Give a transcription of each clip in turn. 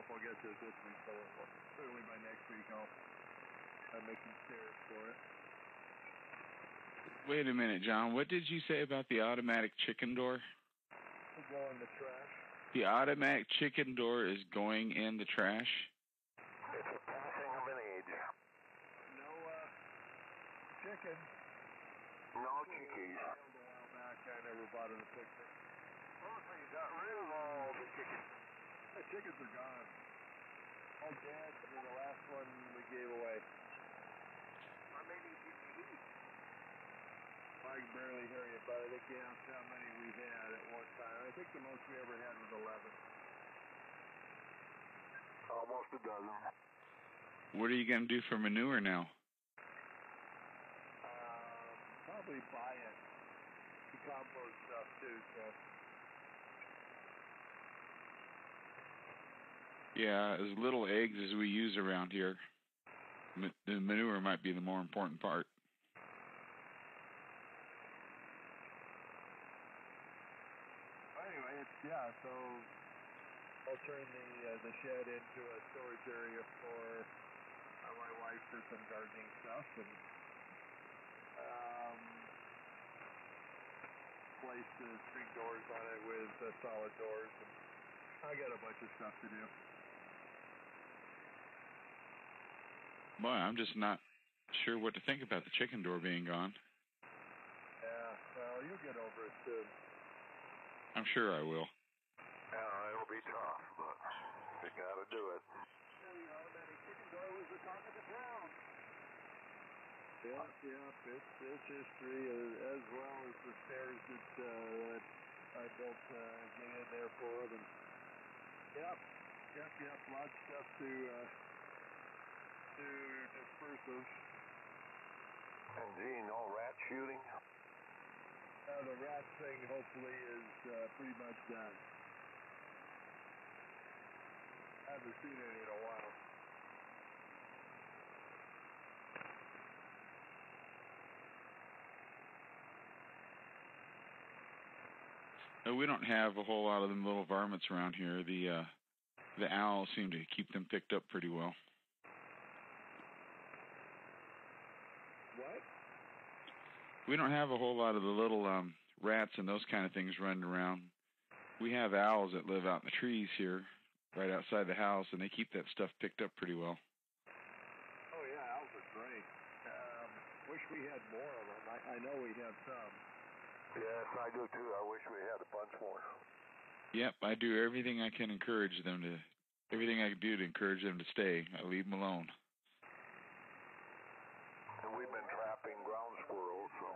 if I'll get to it this week, but certainly by next week I'll make some stairs for it. Wait a minute, John. What did you say about the automatic chicken door? It'll go in the trash. The automatic chicken door is going in the trash? It's a passing of an age. No chicken. No chickies. A while back, I never bought it a picture. Mostly got rid of all the chickens. The chickens are gone. All dead. I mean, the last one we gave away. How many did you eat? I can barely hear you, but I think you asked how many we had at one time. I think the most we ever had was 11. Almost a dozen. What are you going to do for manure now? Probably buy it. The compost stuff too, so. Yeah, as little eggs as we use around here, the manure might be the more important part. Anyway, so I'll turn the shed into a storage area for my wife for some gardening stuff, and place the string doors on it with solid doors, and I got a bunch of stuff to do. Boy, I'm just not sure what to think about the chicken door being gone. Yeah, well, you'll get over it soon. I'm sure I will. Yeah, it'll be tough, but we gotta do it. The automatic chicken door was the talk of the town. Yeah, it's history, as well as the stairs that I built get in there for them. Yep, lots of stuff to disperse of. And gee, no rat shooting? The rat thing hopefully is pretty much done. I haven't seen it in a while. We don't have a whole lot of them little varmints around here. The owls seem to keep them picked up pretty well. What? We don't have a whole lot of the little rats and those kind of things running around. We have owls that live out in the trees here, right outside the house, and they keep that stuff picked up pretty well. Oh yeah, owls are great. Wish we had more of them. I know we have some. Yes, I do too. I wish we had a bunch more. Yep, I do everything I can encourage them to. Everything I can do to encourage them to stay. I leave them alone. And we've been trapping ground squirrels, so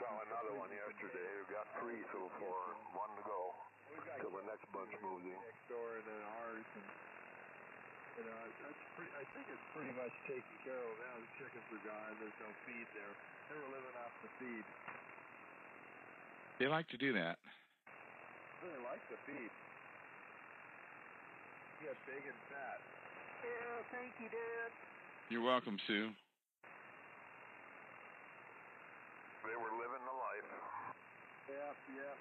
saw another one yesterday. We've got 3 so far, 1 to go till the next bunch moves in. Next door and then ours, and that's pretty. I think it's pretty much taken care of now. The chickens are gone. There's no feed there. They were living off the feed. They like to do that. They like the feed. You get big and fat. Yeah, thank you, Dad. You're welcome, Sue. They were living the life. Yeah.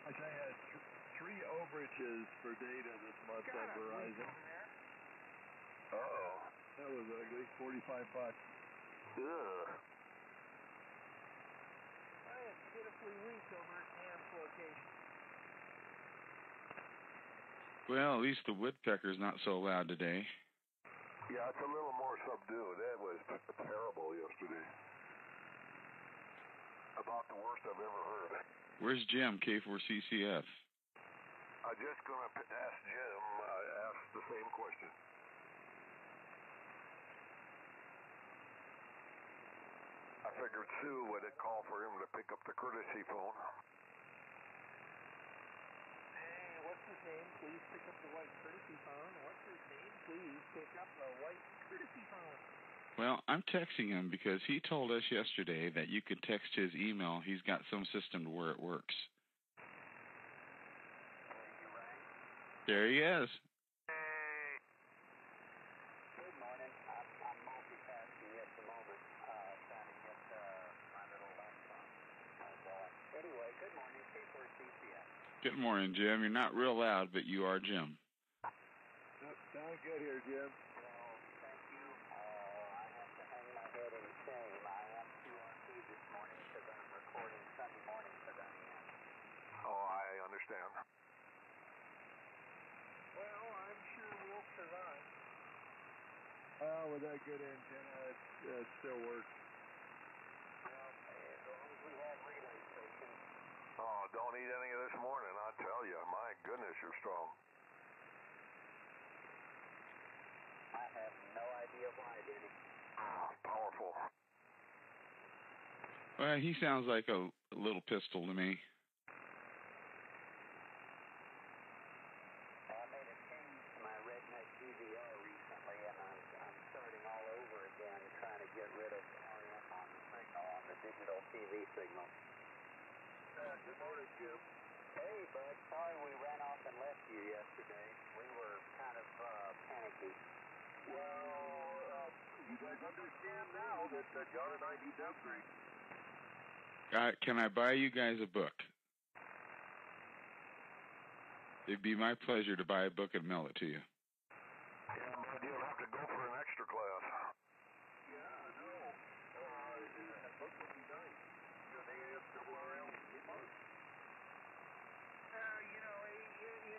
I tell you, 3 overages for data this month on Verizon. Oh. That was ugly. $45. Ugh. It's pitifully weak over at Cam's location. Well, at least the woodpecker's not so loud today. Yeah, it's a little more subdued. It was terrible yesterday. About the worst I've ever heard. Where's Jim, K4CCF? I'm just going to ask Jim, ask the same question. I figured Sue would call for him to pick up the courtesy phone. Hey, what's his name? Please pick up the white courtesy phone. What's his name? Please pick up the white courtesy phone. Well, I'm texting him because he told us yesterday that you could text his email. He's got some system to where it works. There he is. Hey. Good morning. I'm multitasking at the moment, trying to get my little laptop going. Anyway, good morning, K4CCF. Good morning, Jim. You're not real loud, but you are Jim. Sound good here, Jim. Well, thank you. I have to hang my head in shame. I am QRT this morning because I'm recording Sunday morning for WM. Oh, I understand. Well, I'm sure we'll survive. With that good antenna, it still works. Well, as long as we have relay stations. Oh, don't eat any of this morning, I tell you. My goodness, you're strong. I have no idea why, Denny. Powerful. Well, he sounds like a little pistol to me. I made a change to my redneck DVR recently, and I'm starting all over again, trying to get rid of RF on the signal, on the digital TV signal. Good morning, Jim. Hey, bud. Sorry we ran off and left you yesterday. We were kind of panicky. Well, you guys understand now that John and I need to upgrade. Can I buy you guys a book? It'd be my pleasure to buy a book and mail it to you. Yeah, but you'll have to go for an extra class. Yeah, I know. That book would be nice. The ASWRL book.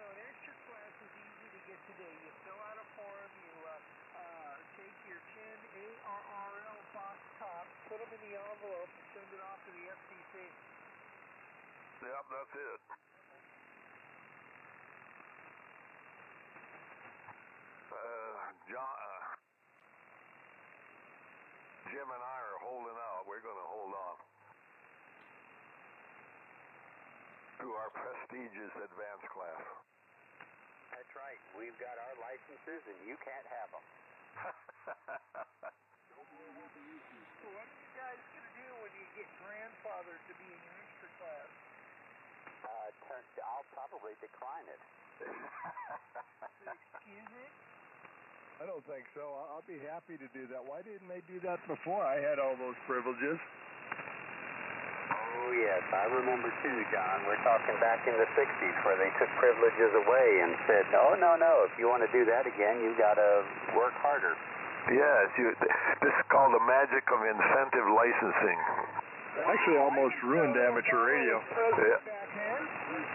An extra class is easy to get today. You fill out a form, you take your 10 ARRL box tops, put them in the envelope, and send it off to the FCC. Yep, that's it. Jim and I are holding out. We're going to hold on to our prestigious advanced class. That's right. We've got our licenses, and you can't have them. So what are you guys going to do when you get grandfathered to be in your extra class? I'll probably decline it. Excuse me? I don't think so. I'll be happy to do that. Why didn't they do that before? I had all those privileges. Oh, yes. I remember, too, John. We're talking back in the 60s where they took privileges away and said, oh, no. If you want to do that again, you've got to work harder. Yes, this is called the magic of incentive licensing. Actually, almost ruined amateur radio. Yeah.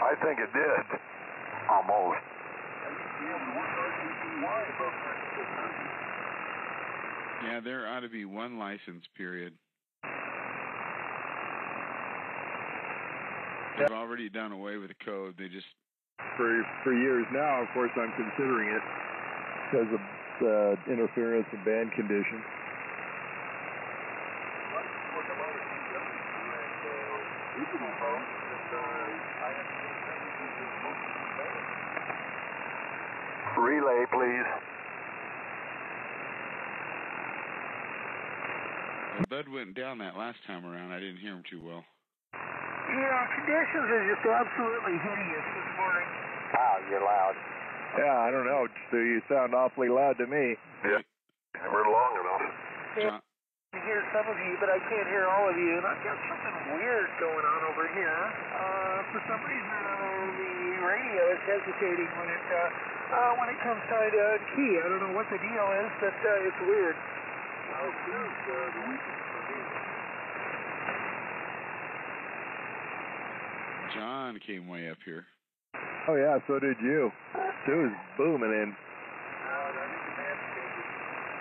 I think it did. Almost. Yeah, there ought to be one license period. They've already done away with the code. They just... For years now, of course, I'm considering it because of the interference and band conditions. Relay, please. Bud went down that last time around. I didn't hear him too well. Yeah, conditions are just absolutely hideous this morning. Wow, you're loud. Yeah, I don't know. You sound awfully loud to me. Yeah, we're long enough. John, I hear some of you, but I can't hear all of you. And I've got something weird going on over here. For some reason, the radio is hesitating when it comes time to key. I don't know what the deal is, but it's weird. John came way up here. Oh, yeah, so did you. It was booming in.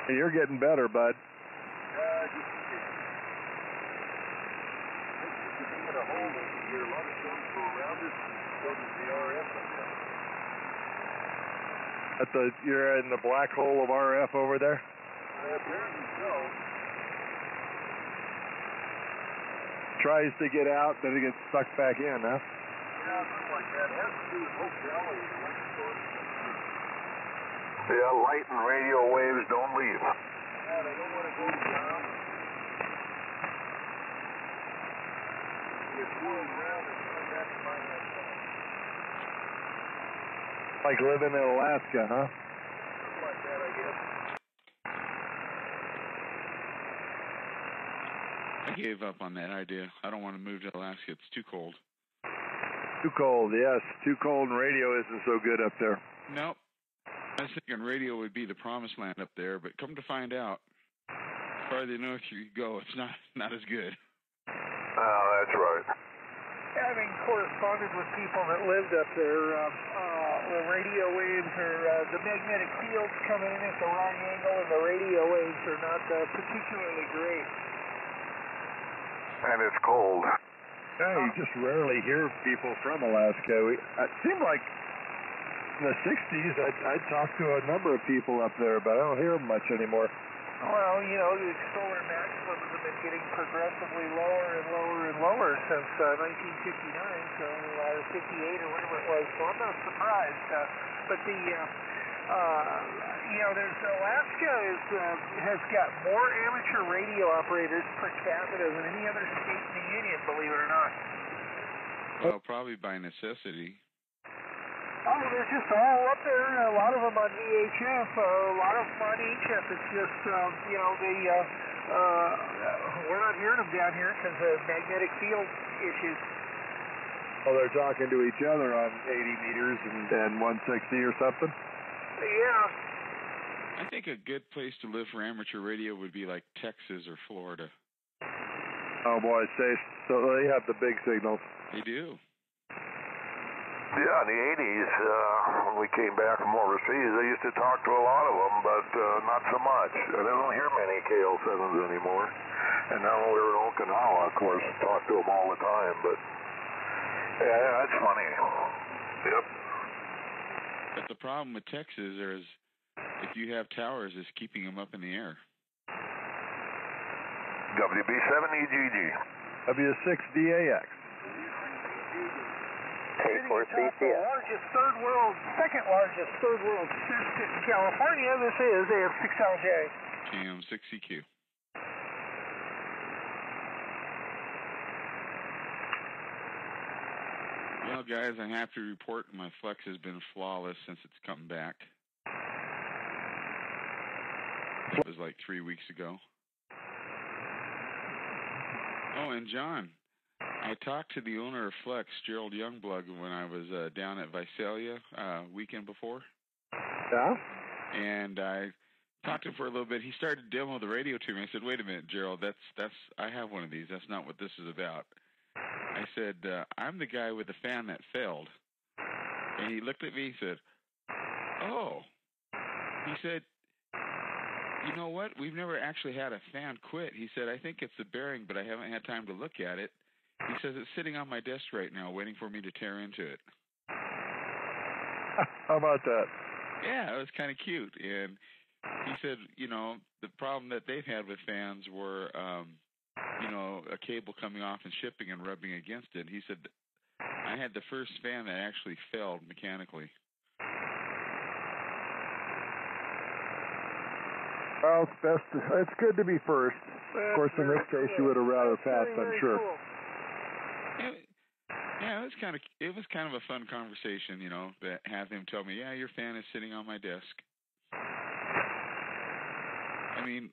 Hey, you're getting better, bud. You're in the black hole of RF over there? Apparently so. Tries to get out, then it gets sucked back in, huh? Yeah, something like that. It has to do with locality. Yeah, light and radio waves don't leave. Yeah, they don't want to go down. You're flying around and coming back to find that stuff. Like living in Alaska, huh? Something like that, I guess. I gave up on that idea. I don't want to move to Alaska. It's too cold. Too cold, yes. Too cold and radio isn't so good up there. Nope. I was thinking radio would be the promised land up there, but come to find out, farther north you go, it's not as good. That's right. Having corresponded with people that lived up there, the radio waves are, the magnetic fields coming in at the wrong angle, and the radio waves are not particularly great. And it's cold. Yeah, you just rarely hear people from Alaska. It seemed like in the 60s, I'd talked to a number of people up there, but I don't hear them much anymore. Well, you know, the solar maximums have been getting progressively lower and lower and lower since 1959, so, or 58 or whatever it was, so I'm not surprised. But the, you know, there's Alaska has got more amateur radio operators per capita than any other state in the Union, believe it or not. Well, probably by necessity. Oh, they're just all up there, a lot of them on VHF, a lot of them on HF. It's just, you know, we're not hearing them down here because of magnetic field issues. Oh, they're talking to each other on 80 meters and 160 or something? Yeah. I think a good place to live for amateur radio would be like Texas or Florida. Oh, boy, so they have the big signals. They do. Yeah, in the 80s, when we came back from overseas, I used to talk to a lot of them, but not so much. I don't hear many KL7s anymore. And now we're in Okinawa, of course, talk to them all the time, but yeah, that's funny. Yep. But the problem with Texas is if you have towers, is keeping them up in the air. WB7EGG. W6DAX. It's the second largest third world system in California. This is AM6LJ. AM60Q. Well, guys, I'm happy to report my flex has been flawless since it's come back. It was like 3 weeks ago. Oh, and John, I talked to the owner of Flex, Gerald Youngblood, when I was down at Visalia weekend before. Yeah? And I talked to him for a little bit. He started to demo the radio to me. I said, "Wait a minute, Gerald, I have one of these. That's not what this is about." I said, "I'm the guy with the fan that failed." And he looked at me and said, "Oh." He said, "You know what? We've never actually had a fan quit." He said, "I think it's the bearing, but I haven't had time to look at it." He says, "It's sitting on my desk right now, waiting for me to tear into it." How about that? Yeah, it was kind of cute. And he said, you know, the problem that they've had with fans were, you know, a cable coming off and shipping and rubbing against it. He said, I had the first fan that actually failed mechanically. Well, it's good to be first. Of course, in this case, you would have rather passed, I'm sure. Cool. Yeah, it was kind of a fun conversation, you know, to have him tell me, "Yeah, your fan is sitting on my desk." I mean,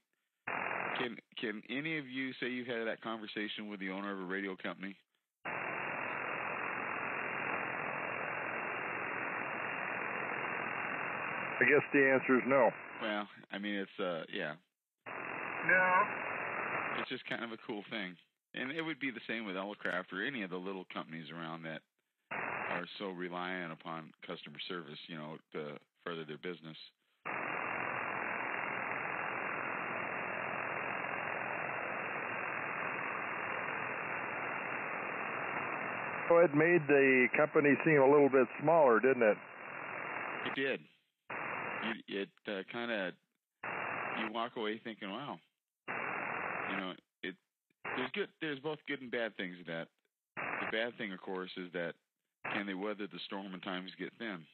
can any of you say you've had that conversation with the owner of a radio company? I guess the answer is no. Well, I mean, it's yeah. No. It's just kind of a cool thing. And it would be the same with Elecraft or any of the little companies around that are so reliant upon customer service, you know, to further their business. So it made the company seem a little bit smaller, didn't it? It did. It kind of, you walk away thinking, wow, you know, there's both good and bad things in that. The bad thing, of course, is that can they weather the storm when times get thin?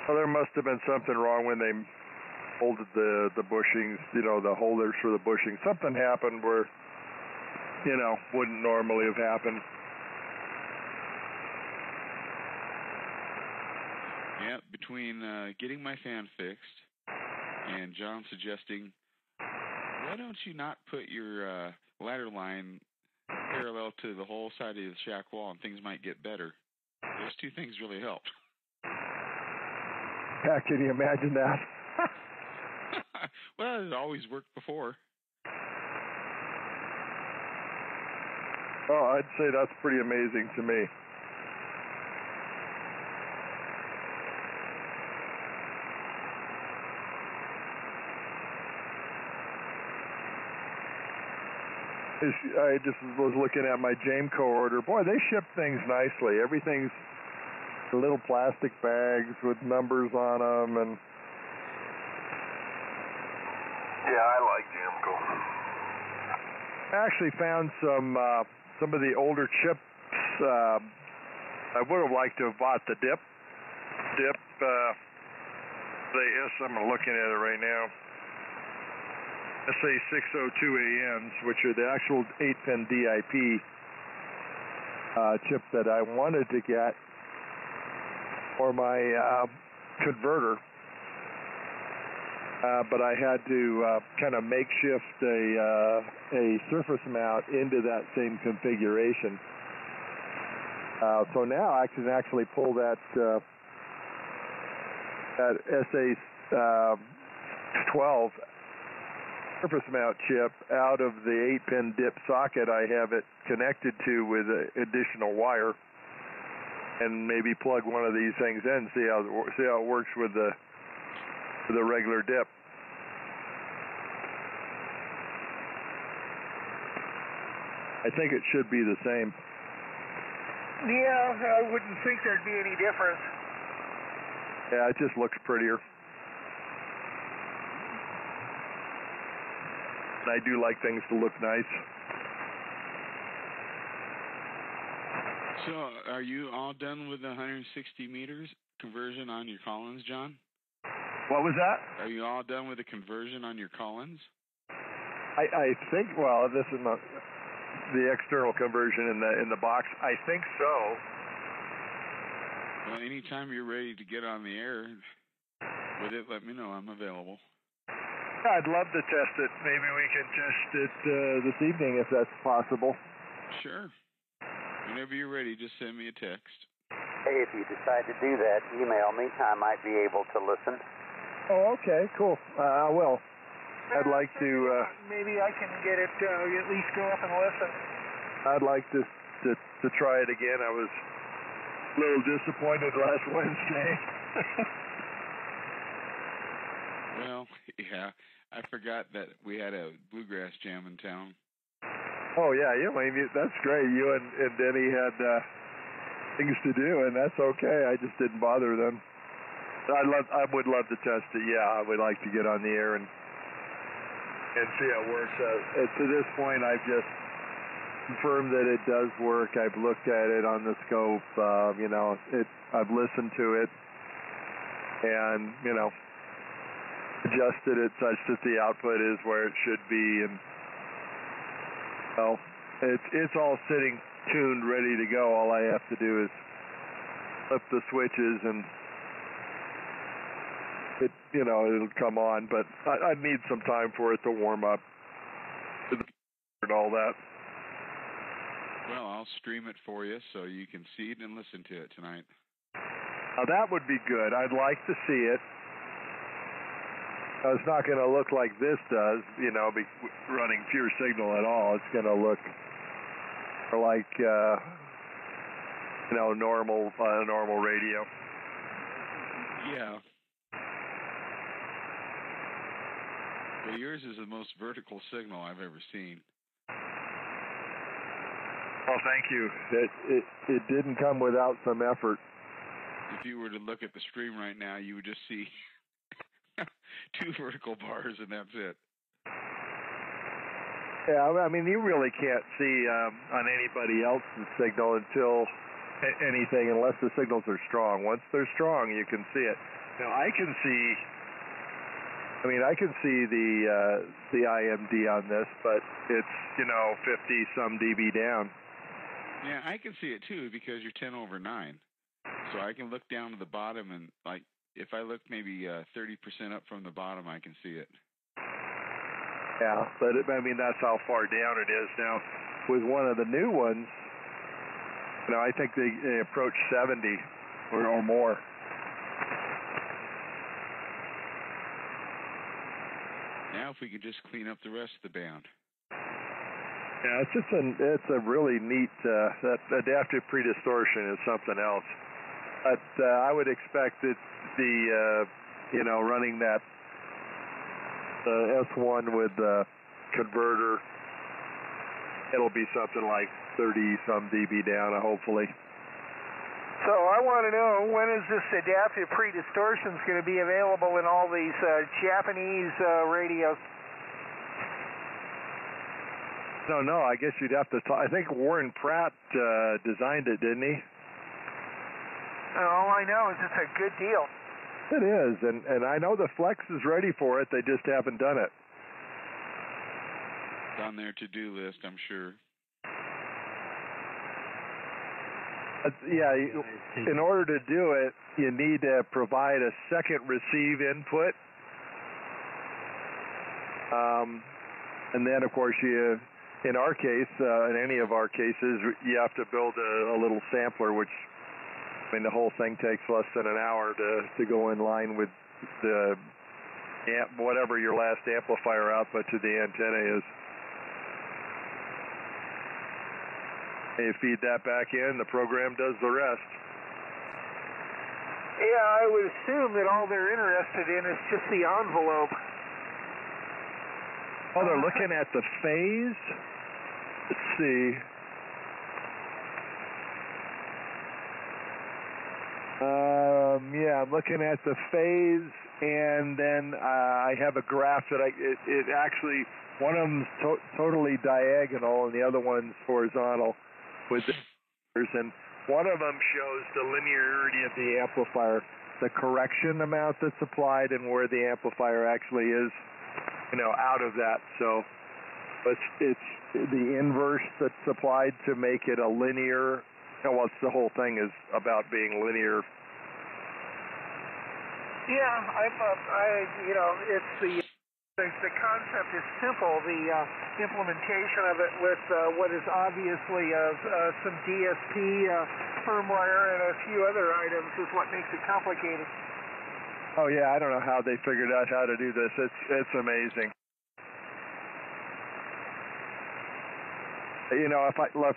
Well, there must have been something wrong when they molded the bushings, you know, the holders for the bushing. Something happened where, you know, wouldn't normally have happened. Yeah, between getting my fan fixed and John suggesting, why don't you not put your ladder line parallel to the whole side of the shack wall, and things might get better. Those two things really helped. Yeah, can you imagine that? Well, it always worked before. Oh, I'd say that's pretty amazing to me. I just was looking at my Jameco order. Boy, they ship things nicely. Everything's in little plastic bags with numbers on them, and Yeah, I like Jamco. I actually found some of the older chips. I would have liked to have bought the dip. I'm looking at it right now. SA602AMs, which are the actual 8-pin DIP chip that I wanted to get for my converter, but I had to kind of makeshift a surface mount into that same configuration. So now I can actually pull that SA12 surface mount chip out of the 8-pin dip socket I have it connected to with additional wire, and maybe plug one of these things in, see how it works with the regular dip. I think it should be the same. Yeah, I wouldn't think there'd be any difference. Yeah, it just looks prettier. And I do like things to look nice. So, are you all done with the 160 meters conversion on your Collins, John? What was that? Are you all done with the conversion on your Collins? I think, well, this is not the external conversion in the box. I think so. Well, anytime you're ready to get on the air with it, let me know. I'm available. I'd love to test it. Maybe we can test it this evening if that's possible. Sure. Whenever you're ready, just send me a text. Hey, if you decide to do that, email me. I might be able to listen. Oh, okay, cool. I will. I'd like to... maybe I can get it, at least go up and listen. I'd like to try it again. I was a little disappointed last Wednesday. Well, yeah. I forgot that we had a bluegrass jam in town. Oh, yeah, I mean, that's great. You and Denny had things to do, and that's okay. I just didn't bother them. I would love to test it. Yeah, I would like to get on the air and see how it works. To this point, I've just confirmed that it does work. I've looked at it on the scope. I've listened to it, and adjusted it such that the output is where it should be, and well, it's all sitting tuned, ready to go. All I have to do is flip the switches, and it'll come on. But I need some time for it to warm up and all that. Well, I'll stream it for you so you can see it and listen to it tonight. Now that would be good. I'd like to see it. It's not going to look like this does, running pure signal at all. It's going to look like, normal radio. Yeah. Well, yours is the most vertical signal I've ever seen. Well, thank you. It didn't come without some effort. If you were to look at the stream right now, you would just see 2 vertical bars, and that's it. Yeah, I mean, you really can't see on anybody else's signal until unless the signals are strong. Once they're strong, you can see it. Now, I can see the IMD on this, but it's, 50-some dB down. Yeah, I can see it, too, because you're 10/9. So I can look down to the bottom, and, if I look maybe 30% up from the bottom, I can see it. Yeah, but that's how far down it is. Now, with one of the new ones, you know, I think they approach 70 or more. Now, if we could just clean up the rest of the band. Yeah, it's a really neat, that adaptive predistortion is something else. But I would expect that you know, running that S1 with the converter, it'll be something like 30-some dB down, hopefully. So I want to know, when is this adaptive predistortion going to be available in all these Japanese radios? No, I guess you'd have to talk. I think Warren Pratt designed it, didn't he? All I know is it's a good deal. It is, and I know the Flex is ready for it. They just haven't done it. It's on their to-do list, I'm sure. Yeah, in order to do it, you need to provide a second receive input. And then, of course, in our case, in any of our cases, you have to build a little sampler, which, I mean, the whole thing takes less than an hour to go in line with the whatever your last amplifier output to the antenna is. You feed that back in, the program does the rest. Yeah, I would assume that all they're interested in is just the envelope. Oh, they're looking at the phase? Let's see. Yeah, I'm looking at the phase, and then I have a graph that it actually, one of them's totally diagonal and the other one's horizontal with the, and one of them shows the linearity of the amplifier, the correction amount that's applied, and where the amplifier actually is, you know, out of that. So it's the inverse that's applied to make it a linear. Well, it's the whole thing is about being linear. Yeah, you know, it's the concept is simple. The implementation of it with what is obviously some DSP firmware and a few other items is what makes it complicated. Oh yeah, I don't know how they figured out how to do this. It's amazing. You know,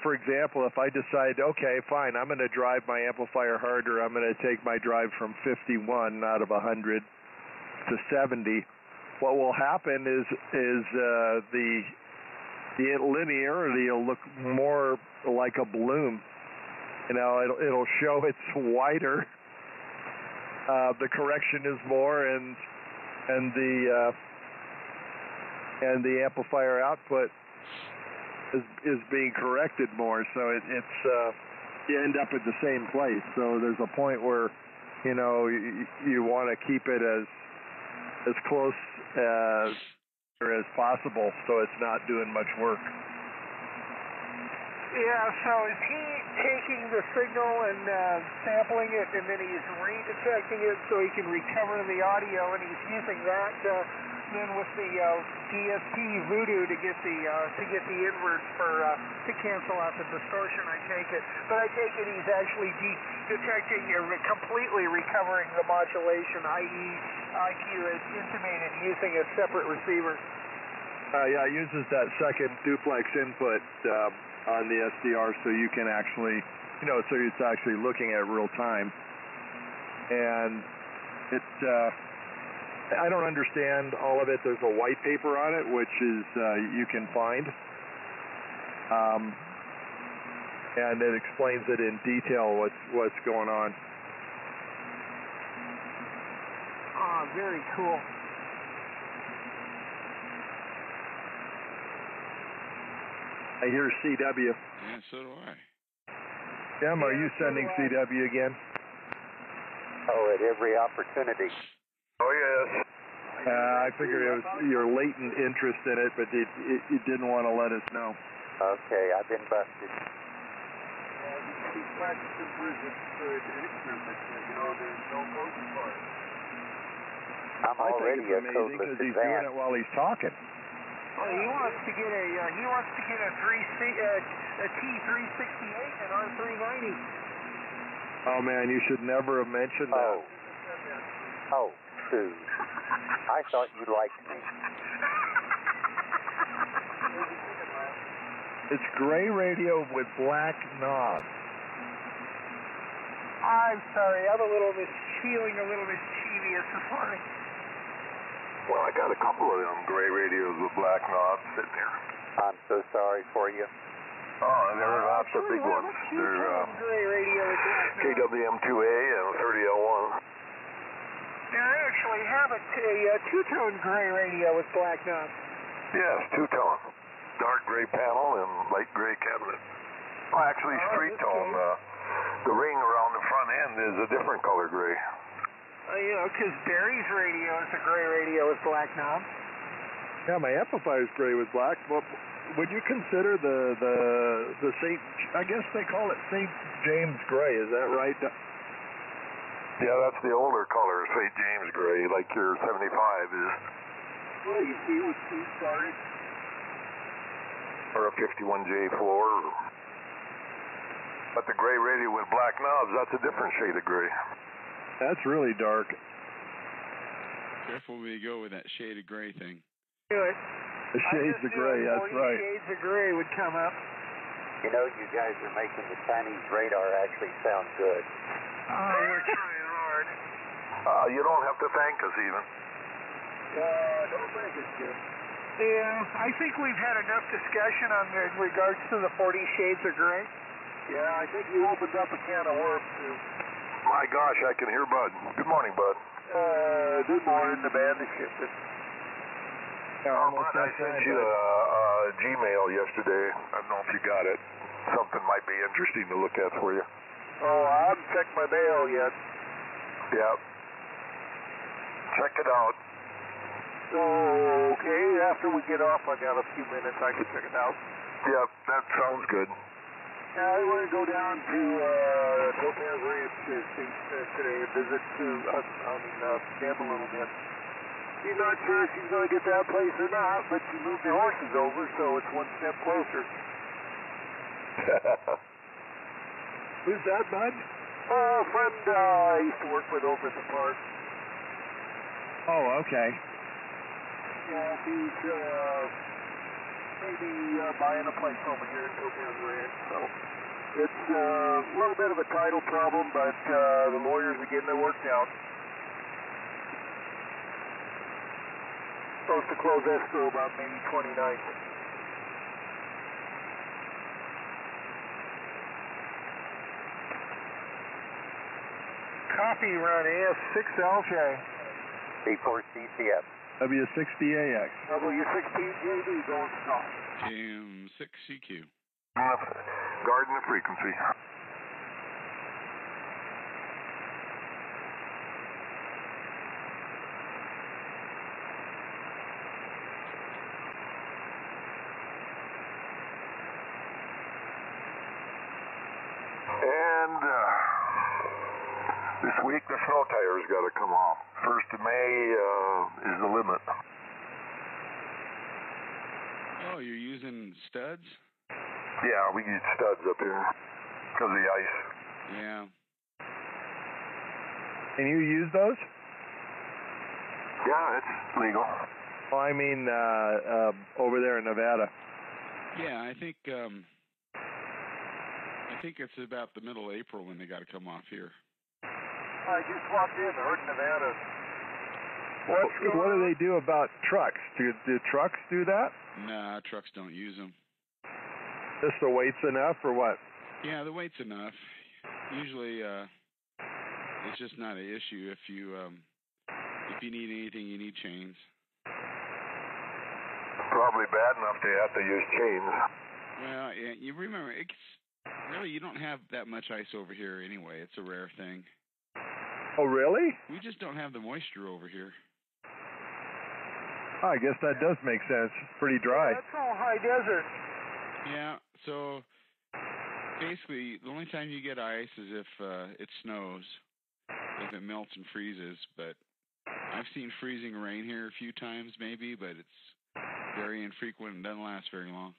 for example, if I decide, okay, fine, I'm going to drive my amplifier harder, I'm going to take my drive from 51 out of 100 to 70. What will happen is the linearity will look more like a balloon. You know, it'll show it's wider. The correction is more, and the amplifier output is being corrected more, so it's you end up at the same place. So there's a point where, you know, you want to keep it as close as possible, so it's not doing much work. Yeah, so is he taking the signal and sampling it, and then he's redetecting it so he can recover the audio, and he's using that then with the DSP Voodoo to get the inverts to cancel out the distortion. I take it, but I take it he's actually detecting completely recovering the modulation, i.e., IQ is intimated using a separate receiver. Yeah, it uses that second duplex input on the SDR, so you can actually, you know, so it's actually looking at real time. And I don't understand all of it. There's a white paper on it, which is you can find, and it explains it in detail what's going on. Oh, very cool. I hear CW. Yeah, so do I. Tim, are you sending CW again? Oh, at every opportunity. Oh, yes. I figured it was your latent interest in it, but you didn't want to let us know. Okay, I've been busted. I'm already a codeless because he's doing it while he's talking. Well, he wants to get a T368 and R390. Oh man, you should never have mentioned that. Oh, Sue. I thought you liked me. It's gray radio with black knobs. I'm sorry, I'm feeling a little mischievous this morning. Well, I got a couple of them gray radios with black knobs sitting here. I'm so sorry for you. Oh, and they're not the big ones. They're gray radio with black knobs. KWM2A and 30L1. Now, I actually have a two-tone gray radio with black knobs. Yes, two-tone. Dark gray panel and light gray cabinet. Well, actually, three-tone. The ring around the front end is a different color gray. Because Barry's radio is a gray radio with black knobs. Yeah, my amplifier's gray with black. But would you consider the St. I guess they call it St. James gray? Is that right? Yeah, that's the older color, St. James gray, like your 75 is. Well, you see what Steve started? Or a 51J floor. But the gray radio with black knobs, that's a different shade of gray. That's really dark. Careful where you go with that shade of gray thing. Do it. The shades of gray, that's right. Shades of gray would come up. You know, you guys are making the Chinese radar actually sound good. Oh, we're trying hard. You don't have to thank us even. Don't thank us, Jim. Yeah, I think we've had enough discussion in regards to the 40 shades of gray. Yeah, I think you opened up a can of worms, too. My gosh, I can hear Bud. Good morning, Bud. Good morning. The band is shifted. Bud, I sent you a Gmail yesterday. I don't know if you got it. Something might be interesting to look at for you. Oh, I haven't checked my mail yet. Yeah. Check it out. Okay, after we get off, I got a few minutes. I can check it out. Yep, that sounds good. I want to go down to Topaz Ranch today and visit Deb a little bit. She's not sure if she's going to get that place or not, but she moved the horses over, so it's one step closer. Who's that, Bud? Oh, a friend I used to work with over at the park. Oh, okay. Yeah, he's maybe buying a place over here at Topaz Ranch, so it's a little bit of a title problem, but the lawyers are getting it worked out. Supposed to close escrow about May 29th. Copy run AS6LJ. B4CCF. W60AX. W16JD going strong. Jim 6CQ. Garden of frequency. And this week the snow tires got to come off. 1st of May is the limit. Oh, you're using studs? Yeah, we use studs up here because of the ice. Yeah. Can you use those? Yeah, it's legal. Oh, I mean, over there in Nevada. Yeah, I think it's about the middle of April when they got to come off here. I just walked in, heard Nevada. What do they do about trucks? Do trucks do that? Nah, trucks don't use them. Just the weight's enough, or what? Yeah, the weight's enough. Usually, it's just not an issue if you need anything, you need chains. Probably bad enough they have to use chains. Well, yeah, you remember, you don't have that much ice over here anyway. It's a rare thing. Oh, really? We just don't have the moisture over here. Oh, I guess that does make sense. It's pretty dry. Yeah, that's all high desert. Yeah, so basically the only time you get ice is if it snows, if it melts and freezes. But I've seen freezing rain here a few times maybe, but it's very infrequent and doesn't last very long.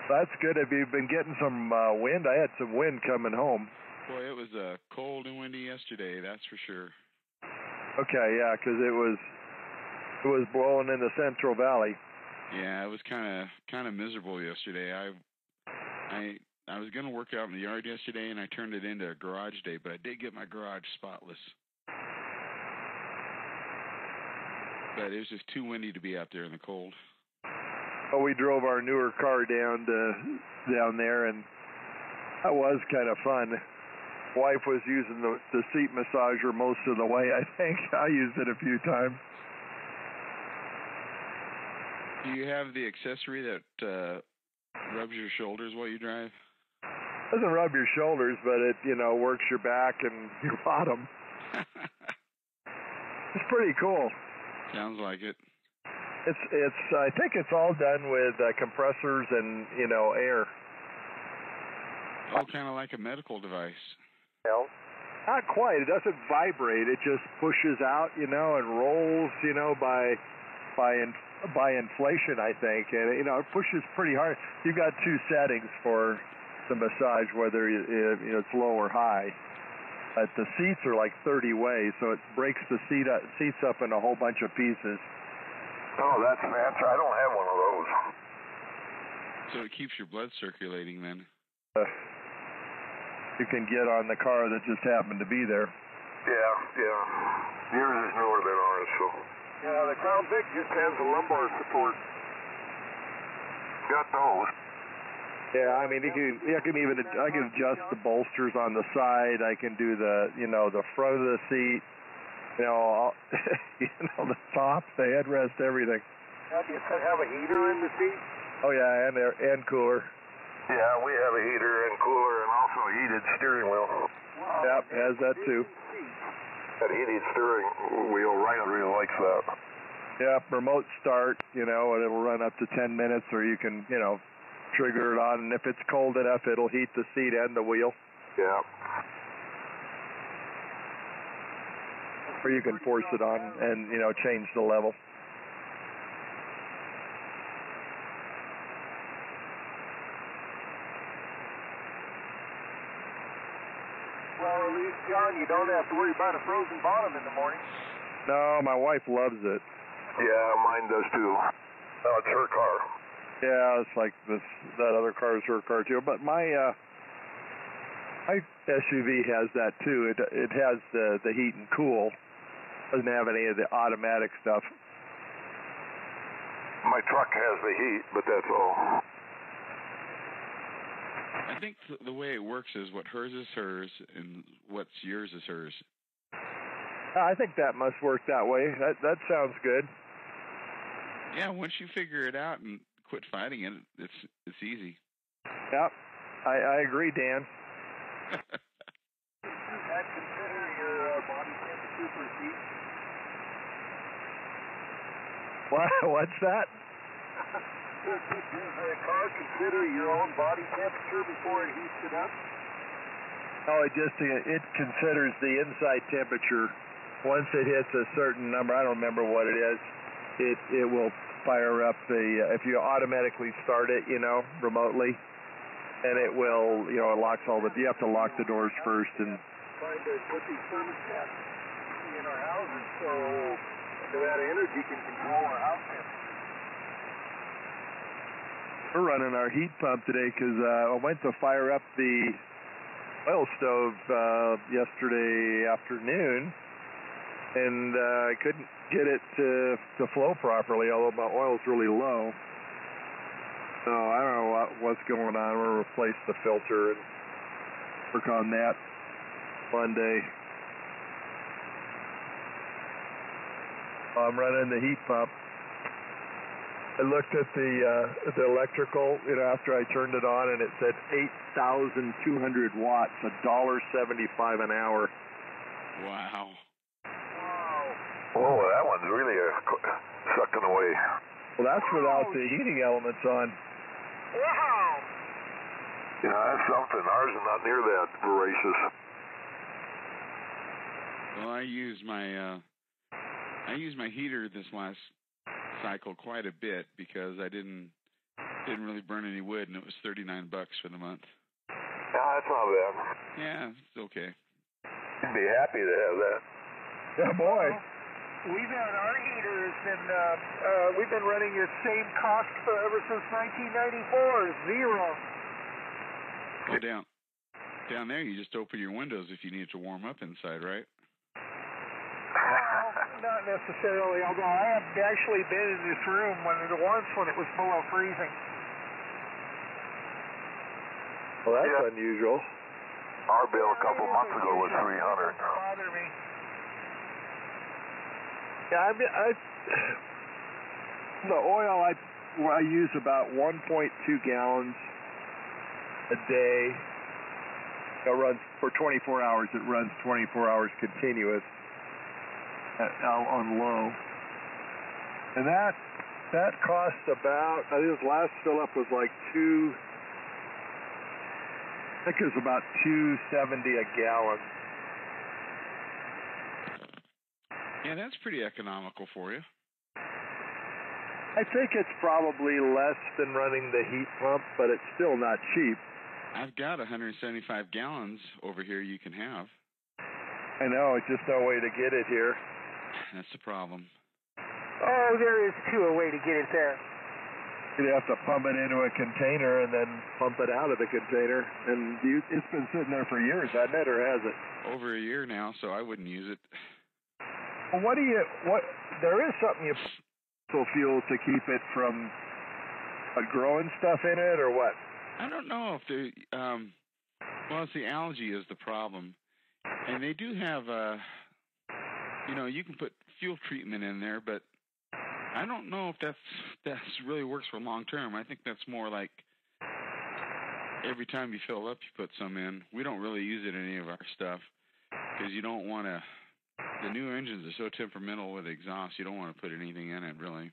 That's good. Have you been getting some wind? I had some wind coming home. Boy, it was cold and windy yesterday, that's for sure. Okay, yeah, because it was blowing in the Central Valley. Yeah, it was kind of miserable yesterday. I was going to work out in the yard yesterday, and I turned it into a garage day, but I did get my garage spotless. But it was just too windy to be out there in the cold. Well, we drove our newer car down there, and that was kind of fun. Wife was using the seat massager most of the way, I think. I used it a few times. Do you have the accessory that rubs your shoulders while you drive? Doesn't rub your shoulders, but it, works your back and your bottom. It's pretty cool. Sounds like it. I think it's all done with compressors and, air. Oh, kind of like a medical device. Well, not quite. It doesn't vibrate. It just pushes out, and rolls, by inflation, I think. And, it pushes pretty hard. You've got two settings for the massage, whether it's low or high. But the seats are like 30 ways, so it breaks the seats up in a whole bunch of pieces. Oh, that's fancy. I don't have one of those. So it keeps your blood circulating then. You can get on the car that just happened to be there. Yeah. Yours is newer than ours, so. Yeah, the Crown Vic just has a lumbar support. Got those. Yeah, I mean, I can adjust the bolsters on the side. I can do the front of the seat. The top, the headrest, everything. Now, do you have a heater in the seat? Oh yeah, and cooler. Yeah, we have a heater and cooler, and also a heated steering wheel. Wow. Yep, has that too. That heated steering wheel, Ryan really likes that. Yeah, remote start, and it'll run up to 10 minutes, or you can, trigger it on, and if it's cold enough, it'll heat the seat and the wheel. Yeah. Or you can force it on and, change the level. Well, at least, John, you don't have to worry about a frozen bottom in the morning. No, my wife loves it. Yeah, mine does too. No, it's her car. Yeah, it's like that other car is her car too. But my SUV has that too. It has the heat and cool. Doesn't have any of the automatic stuff. My truck has the heat, but that's all. I think the way it works is what hers is hers and what's yours is hers. I think that must work that way. That sounds good. Yeah, once you figure it out and quit fighting it, it's easy. Yep, I agree, Dan. Consider your body temperature for heat. What's that? Does the car consider your own body temperature before it heats it up? Oh, it considers the inside temperature. Once it hits a certain number, I don't remember what it is, it will fire up if you automatically start it, remotely, and it will, it locks you have to lock the doors first. And trying to put these thermostats in our houses so that energy can control our house temperature. We're running our heat pump today because I went to fire up the oil stove yesterday afternoon, and I couldn't get it to flow properly, although my oil's really low. So I don't know what's going on. We'll replace the filter and work on that Monday. I'm running the heat pump. I looked at the electrical, after I turned it on, and it said 8,200 watts, $1.75 an hour. Wow. Oh, that one's really sucking away. Well, that's without the heating elements on. Wow. Yeah, that's something. Ours is not near that voracious. Well, I use my I used my heater this last cycle quite a bit because I didn't really burn any wood, and it was $39 for the month. Yeah, that's not bad. Yeah, it's okay. You'd be happy to have that. Yeah, boy. We've had our heaters, and we've been running the same cost ever since 1994, zero. Oh, down there, you just open your windows if you need it to warm up inside, right? Well, not necessarily, although I have actually been in this room once when it was below freezing. Well, that's unusual. Our bill a couple months ago was $300. Doesn't bother me. Yeah, I mean, the oil I use about 1.2 gallons a day. It runs for 24 hours. It runs 24 hours continuous on low, and that cost about. I think this last fill up was like I think it was about $2.70 a gallon. Yeah, that's pretty economical for you. I think it's probably less than running the heat pump, but it's still not cheap. I've got 175 gallons over here you can have. I know, it's just no way to get it here. That's the problem. Oh, there is, too, a way to get it there. You have to pump it into a container and then pump it out of the container. And it's been sitting there for years, hasn't it, or has it? Over a year now, so I wouldn't use it. Well, there is something you put fuel to keep it from growing stuff in it, or what? I don't know if well, it's the algae is the problem. And they do have, you can put fuel treatment in there, but I don't know if that's really works for long term. I think that's more like every time you fill up, you put some in. We don't really use it in any of our stuff because you don't want to. The new engines are so temperamental with exhaust, you don't want to put anything in it, really.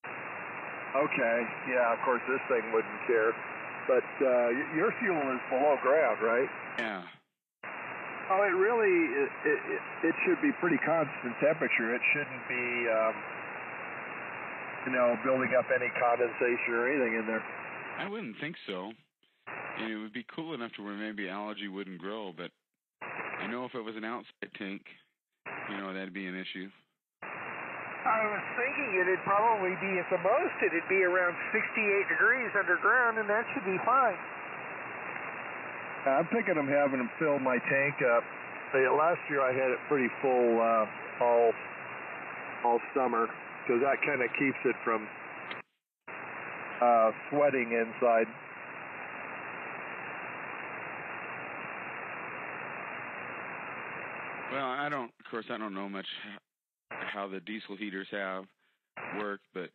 Okay, yeah, of course this thing wouldn't care. But your fuel is below ground, right? Yeah. Oh, it really, it should be pretty constant temperature. It shouldn't be, building up any condensation or anything in there. I wouldn't think so. And it would be cool enough to where maybe algae wouldn't grow, but I know if it was an outside tank, that'd be an issue. I was thinking it'd probably be, at the most, it'd be around 68 degrees underground, and that should be fine. I'm thinking of having them fill my tank up. Last year I had it pretty full all summer, because that kind of keeps it from sweating inside. Well, I don't know much how the diesel heaters have worked, but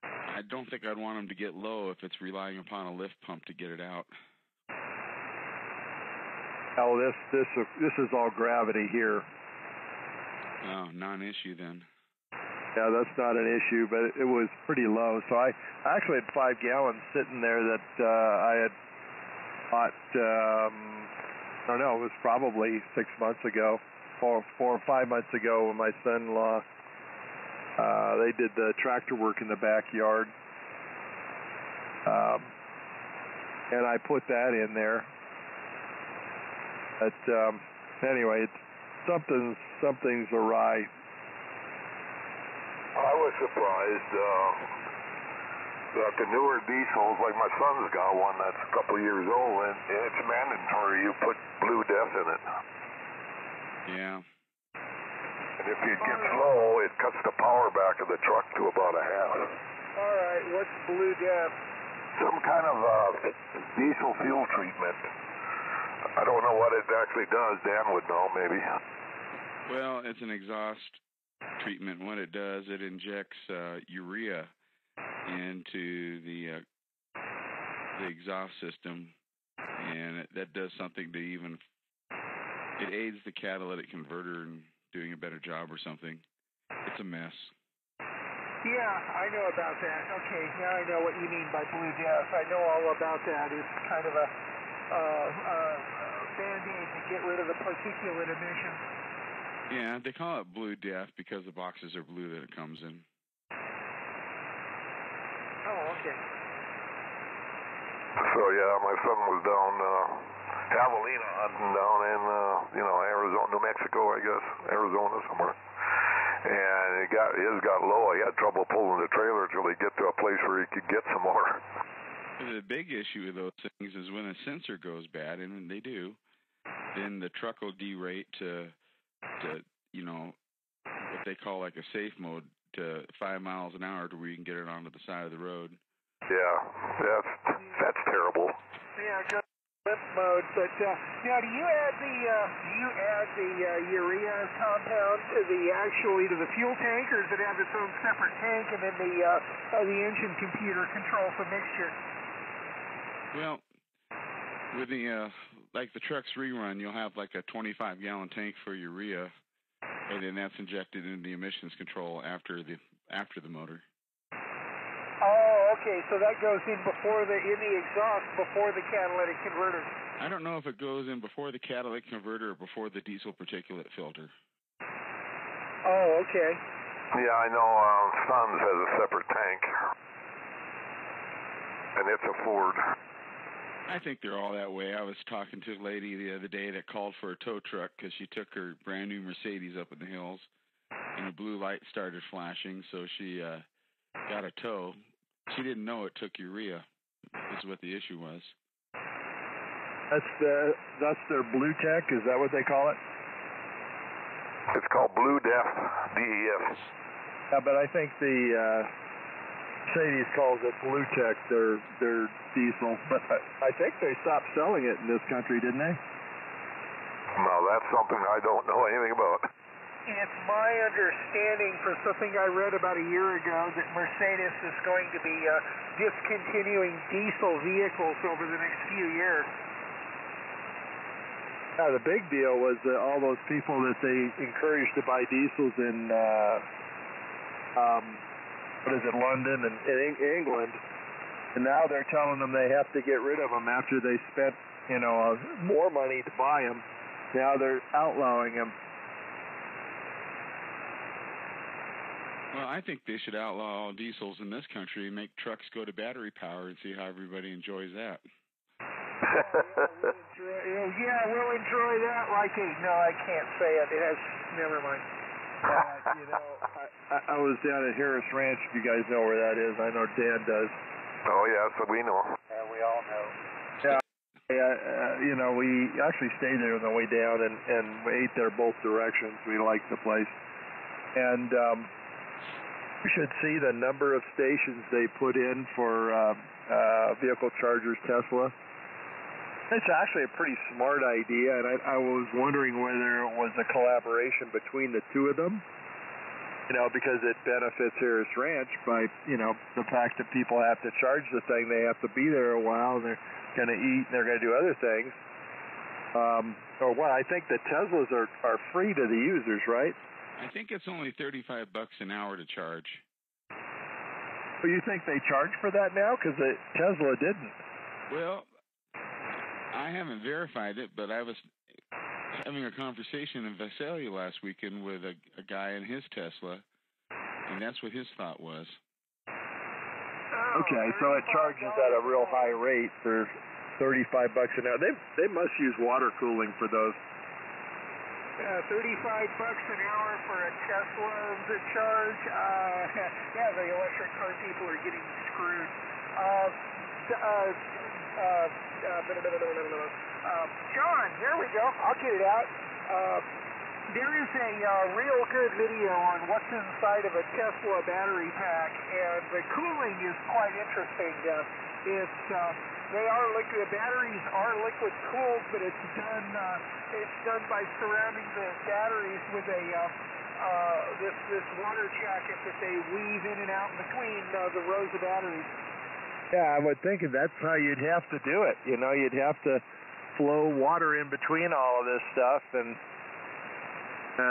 I don't think I'd want them to get low if it's relying upon a lift pump to get it out. Oh, this is all gravity here. Oh, non-issue then. Yeah, that's not an issue, but it was pretty low. So I actually had 5 gallons sitting there that I had bought, I don't know, it was probably 6 months ago, 4 or 5 months ago when my son-in-law, they did the tractor work in the backyard. And I put that in there. But anyway, something's awry. I was surprised that the newer diesels, like my son's got one that's a couple of years old, and it's mandatory you put Blue Death in it. Yeah. And if it gets low, it cuts the power back of the truck to about a half. All right, what's Blue Death? Some kind of diesel fuel treatment. I don't know what it actually does. Dan would know, maybe. Well, it's an exhaust treatment. What it does, it injects urea into the exhaust system, and that does something to it aids the catalytic converter in doing a better job or something. It's a mess. Yeah, I know about that. Okay, now I know what you mean by Blue Death. I know all about that. It's kind of a Band-Aid to get rid of the particulate emissions. Yeah, they call it Blue Death because the boxes are blue that it comes in. Oh, okay. So yeah, my son was down javelina hunting down in Arizona, New Mexico, I guess, Arizona somewhere. And his got low. He had trouble pulling the trailer till he get to a place where he could get some more. The big issue with those things is when a sensor goes bad, and when they do, then the truck will derate to what they call like a safe mode to 5 miles an hour to where you can get it onto the side of the road. Yeah, that's terrible. Yeah, go flip mode. But now, do you add the urea compound to the fuel tank, or does it have its own separate tank and then the engine computer controls the mixture? Well, with the truck's rerun, you'll have like a 25-gallon tank for urea, and then that's injected into the emissions control after the motor. Oh, okay. So that goes in in the exhaust before the catalytic converter. I don't know if it goes in before the catalytic converter or before the diesel particulate filter. Oh, okay. Yeah, I know. Sons has a separate tank, and it's a Ford. I think they're all that way. I was talking to a lady the other day that called for a tow truck because she took her brand new Mercedes up in the hills, and a blue light started flashing, so she got a tow. She didn't know it took urea. Is what the issue was. That's their Blue Tech. Is that what they call it? It's called Blue Death, DEF. Yeah, but I think the Mercedes calls it Blue Tech, their diesel. But I think they stopped selling it in this country, didn't they? No, that's something I don't know anything about. It's my understanding from something I read about a year ago that Mercedes is going to be discontinuing diesel vehicles over the next few years. Yeah, the big deal was all those people that they encouraged to buy diesels in London and England, and now they're telling them they have to get rid of them after they spent more money to buy them. Now they're outlawing them. Well, I think they should outlaw all diesels in this country and make trucks go to battery power and see how everybody enjoys that. We'll enjoy that like no, I can't say it. It has, never mind. I was down at Harris Ranch, if you guys know where that is. I know Dan does. Oh, yeah, so we know. Yeah, we all know. Yeah, we actually stayed there on the way down and we ate there both directions. We liked the place. And you should see the number of stations they put in for vehicle chargers, Tesla. It's actually a pretty smart idea, and I was wondering whether it was a collaboration between the two of them, because it benefits Harris Ranch by, the fact that people have to charge the thing. They have to be there a while, and they're going to eat, and they're going to do other things. I think the Teslas are free to the users, right? I think it's only $35 an hour to charge. Well, you think they charge for that now? Because Tesla didn't. Well, I haven't verified it, but I was having a conversation in Visalia last weekend with a guy in his Tesla, and that's what his thought was. Okay, so it charges at a real high rate for $35 an hour. They must use water cooling for those. $35 an hour for a Tesla to charge. The electric car people are getting screwed. John, here we go. I'll get it out. There is a real good video on what's inside of a Tesla battery pack, and the cooling is quite interesting. They are liquid. The batteries are liquid cooled, but it's done by surrounding the batteries with this water jacket that they weave in and out between the rows of batteries. Yeah, I would think that's how you'd have to do it. You'd have to flow water in between all of this stuff and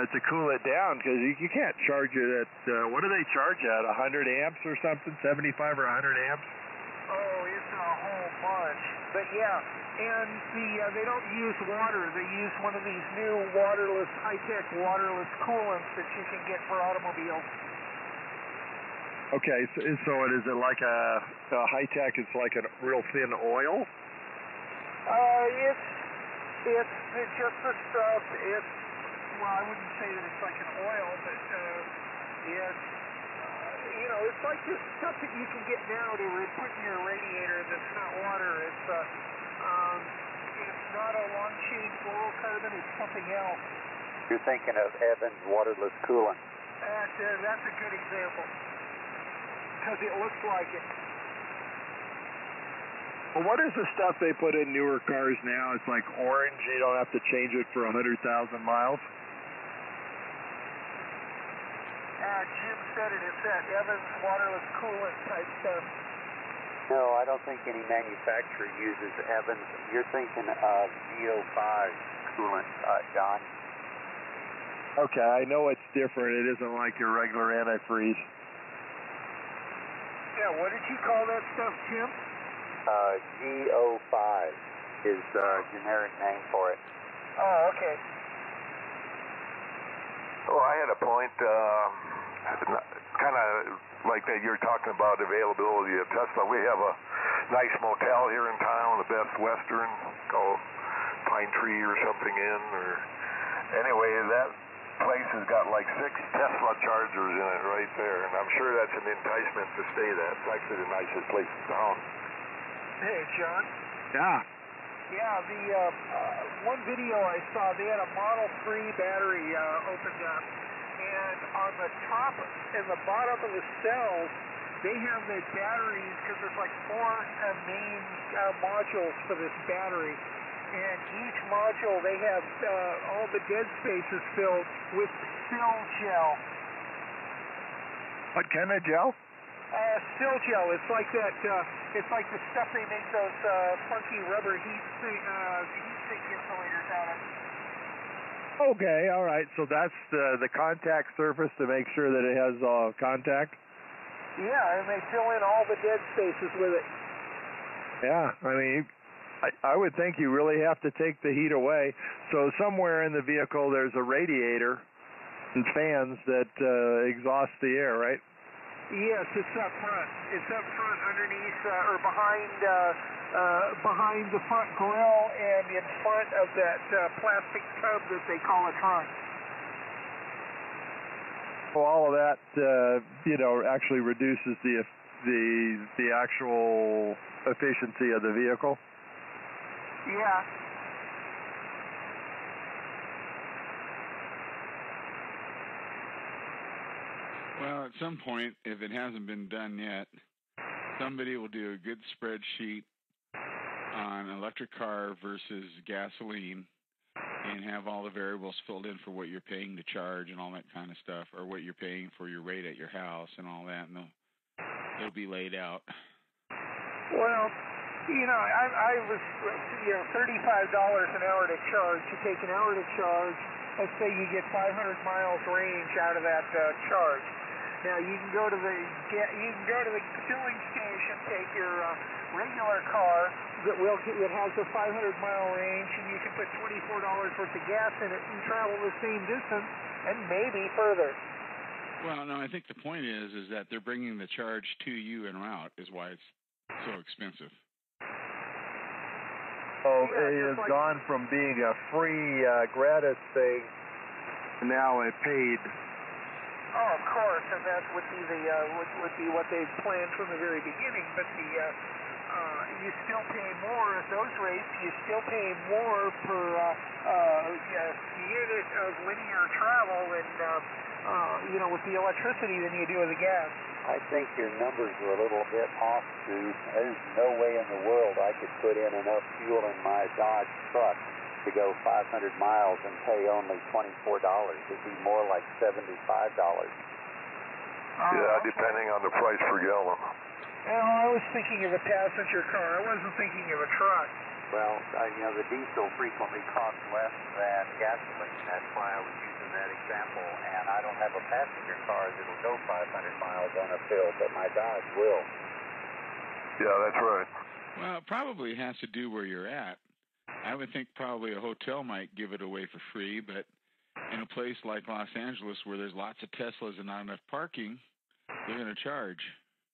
to cool it down, because you can't charge it at, what do they charge at, 100 amps or something, 75 or 100 amps? Oh, it's a whole bunch. But yeah, and they don't use water. They use one of these new waterless, high-tech waterless coolants that you can get for automobiles. Okay, so is it like a high-tech, it's like a real thin oil? It's just the stuff. Well, I wouldn't say that it's like an oil, but it's like this stuff that you can get now to put in your radiator that's not water. It's not a long-chain fluorocarbon. It's something else. You're thinking of Evans waterless coolant. That's a good example, because it looks like it. Well, what is the stuff they put in newer cars now? It's like orange. You don't have to change it for 100,000 miles. Jim said it. It's that Evans waterless coolant type stuff. No, I don't think any manufacturer uses Evans. You're thinking of GO5 coolant, John. Okay, I know it's different. It isn't like your regular antifreeze. Yeah, what did you call that stuff, Jim? GO5 is the generic name for it. Oh, okay. Oh, I had a point, kind of like that you're talking about availability of Tesla. We have a nice motel here in town, the Best Western, called Pine Tree or something anyway, that place has got like 6 Tesla chargers in it right there, and I'm sure that's an enticement to stay there. It's actually the nicest place in town. Hey, John. Yeah. Yeah, the one video I saw, they had a Model 3 battery opened up, and on the top and the bottom of the cells, they have the batteries, because there's like 4 main modules for this battery, and each module, they have all the dead spaces filled with sill gel. What kind of gel? Sill gel. It's like that. It's like the stuff they make those funky rubber heat sink insulators out of. Okay, all right. So that's the contact surface to make sure that it has contact? Yeah, and they fill in all the dead spaces with it. Yeah, I mean, I would think you really have to take the heat away. So somewhere in the vehicle there's a radiator and fans that exhaust the air, right? Yes, it's up front. It's up front underneath or behind the front grill and in front of that plastic tub that they call a trunk. Well, all of that, actually reduces the actual efficiency of the vehicle. Yeah. Well, at some point, if it hasn't been done yet, somebody will do a good spreadsheet on electric car versus gasoline and have all the variables filled in for what you're paying to charge and all that kind of stuff, or what you're paying for your rate at your house and all that, and it'll be laid out. Well, I was, $35 an hour to charge. You take an hour to charge. Let's say you get 500 miles range out of that charge. Now you can go to the filling station, take your regular car that has a 500-mile range, and you can put $24 worth of gas in it and travel the same distance and maybe further. Well, no, I think the point is that they're bringing the charge to you en route is why it's so expensive. Oh, it has gone from being a free, gratis thing to now a paid. Oh, of course, and that would be would be what they planned from the very beginning. But you still pay more at those rates. You still pay more per unit of linear travel, and with the electricity than you do with the gas. I think your numbers are a little bit off, dude. There's no way in the world I could put in enough fuel in my Dodge truck to go 500 miles and pay only $24. It'd be more like $75. Yeah, depending on the price per gallon. Well, I was thinking of a passenger car. I wasn't thinking of a truck. Well, the diesel frequently costs less than gasoline. That's why I was using that example. And I don't have a passenger car that'll go 500 miles on a fill, but my Dodge will. Yeah, that's right. Well, it probably has to do where you're at. I would think probably a hotel might give it away for free, but in a place like Los Angeles where there's lots of Teslas and not enough parking, they're going to charge.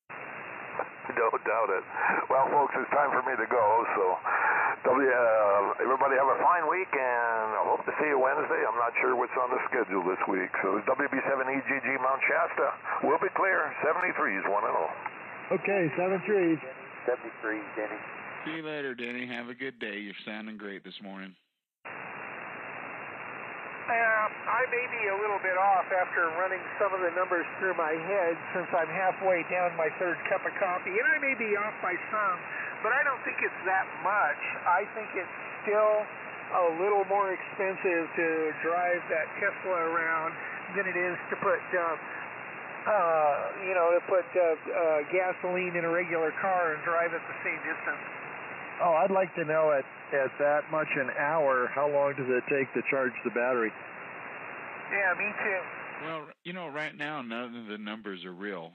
Don't doubt it. Well, folks, it's time for me to go, so everybody have a fine week, and I hope to see you Wednesday. I'm not sure what's on the schedule this week. So WB7EGG Mount Shasta will be clear. 73s, 1-0. Okay, 73s. 73s, Denny. See you later, Denny. Have a good day. You're sounding great this morning. I may be a little bit off after running some of the numbers through my head since I'm halfway down my third cup of coffee, and I may be off by some, but I don't think it's that much. I think it's still a little more expensive to drive that Tesla around than it is to put, gasoline in a regular car and drive it the same distance. Oh, I'd like to know at that much an hour, how long does it take to charge the battery? Yeah, me too. Well, right now, none of the numbers are real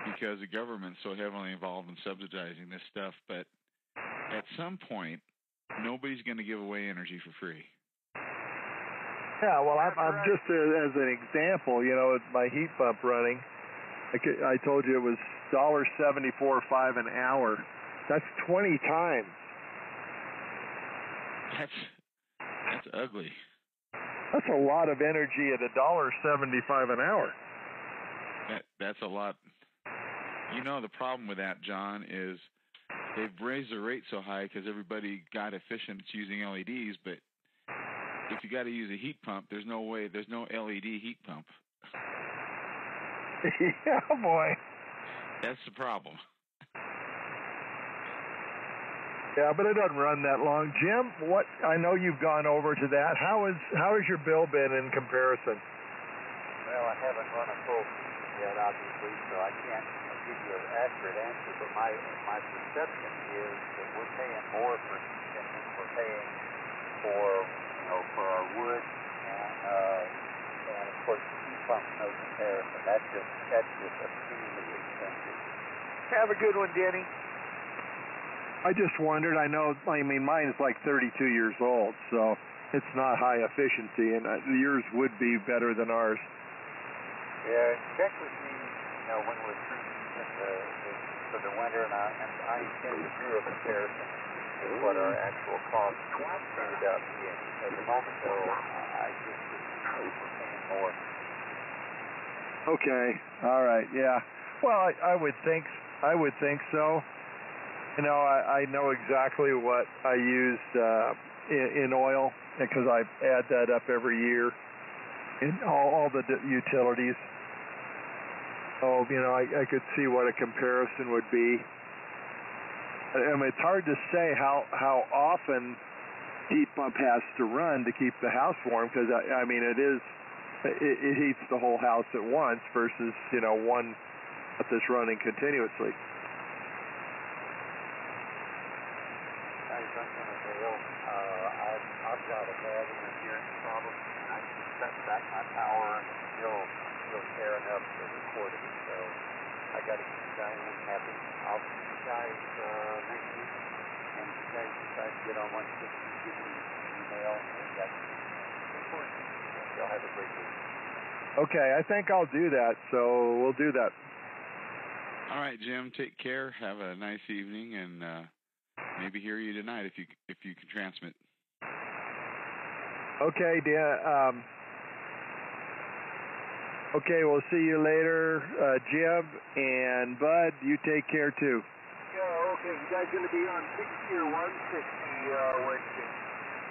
because the government's so heavily involved in subsidizing this stuff. But at some point, nobody's going to give away energy for free. Yeah, well, I'm just as an example, with my heat pump running, I told you it was $1.74.5 an hour. That's 20 times. That's ugly. That's a lot of energy at $1.75 an hour. That's a lot. The problem with that, John, is they've raised the rate so high because everybody got efficient using LEDs, but if you got to use a heat pump, there's no LED heat pump. Yeah, boy. That's the problem. Yeah, but it doesn't run that long. Jim, I know you've gone over to that. How has your bill been in comparison? Well, I haven't run a full yet, obviously, so I can't give you an accurate answer, but my perception is that we're paying more for heat than we're paying for our wood, and of course the heat pump's no comparison. That's just obscenely expensive. Have a good one, Denny. I just wondered, mine is like 32 years old, so it's not high efficiency, and yours would be better than ours. Yeah, check with me, when we're through for the winter, and I intend to do a comparison of what our actual costs ended up being. At the moment, though, I just we're paying more. Okay, all right, yeah. Well, I would think so. I know exactly what I used in oil because I add that up every year in all the utilities. So, I could see what a comparison would be. It's hard to say how often heat pump has to run to keep the house warm because, it heats the whole house at once versus, one that's running continuously. I've got a bad interference problem, and I can cut back my power and still care enough to record it. So I got to keep Diane happy. I'll see you guys next week, and if you guys decide to get on 160, give me an email, and that's important. Y'all have a great week. Okay, I think I'll do that, so we'll do that. All right, Jim, take care. Have a nice evening, and maybe hear you tonight if you can transmit. Okay, okay, we'll see you later, Jim, and Bud, you take care too. Yeah, okay. You guys going to be on 60 or 160 Wednesday?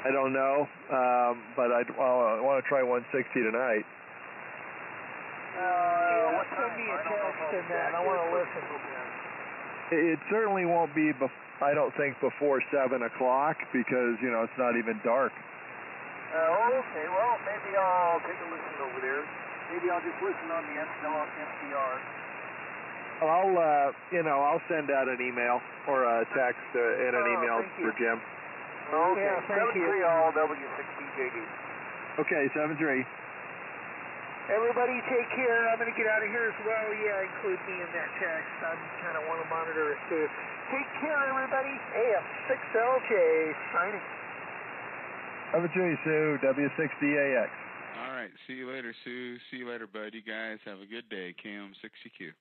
I don't know, but I want to try 160 tonight. Send me a text and then I want to listen. It certainly won't be, I don't think, before 7 o'clock because, it's not even dark. Okay, well, maybe I'll take a listen over there. Maybe I'll just listen on the NPR. I'll send out an email or a text and an email for Jim. Okay, yeah, 73 all W6JD. Okay, 73. Everybody take care. I'm going to get out of here as well. Yeah, include me in that text. I kind of want to monitor it too. Take care, everybody. AM6LJ signing. Have a J, Sue. W60AX. All right. See you later, Sue. See you later, bud. You guys have a good day. KM60Q.